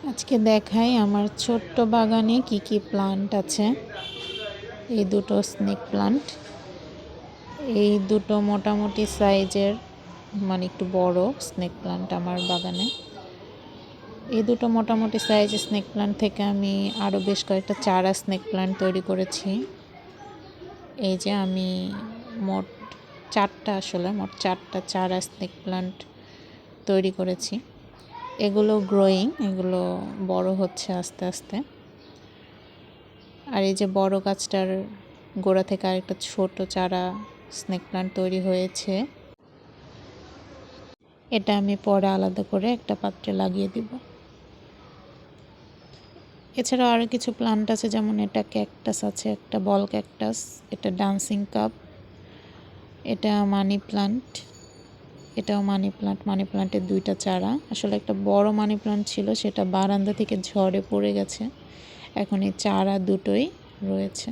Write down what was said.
আজকে দেখাই আমার ছোট্ট বাগানে কি কি প্লান্ট আছে। এই দুটো স্নেক প্লান্ট, এই দুটো মোটামুটি সাইজের মানে একটু বড় স্নেক প্লান্ট আমার বাগানে। এই দুটো মোটামুটি সাইজের স্নেক প্লান্ট থেকে আমি আরও বেশ কয়েকটা চারা স্নেক প্লান্ট তৈরি করেছি। এই যে আমি মোট চারটা চারা স্নেক প্লান্ট তৈরি করেছি। এগুলো গ্রোয়িং, এগুলো বড় হচ্ছে আস্তে আস্তে। আর এই যে বড় গাছটার গোড়া থেকে আরেকটা ছোট চারা স্নেক প্লান্ট তৈরি হয়েছে, এটা আমি পরে আলাদা করে একটা পাত্রে লাগিয়ে দিব। এছাড়াও আরও কিছু প্লান্ট আছে, যেমন এটা ক্যাকটাস আছে, একটা বল ক্যাকটাস, এটা ডান্সিং কাপ, এটা মানি প্লান্ট, এটাও মানি প্লান্টের দুইটা চারা। আসলে একটা বড় মানি প্লান্ট ছিল, সেটা বারান্দা থেকে ঝড়ে পড়ে গেছে, এখন এই চারা দুটোই রয়েছে।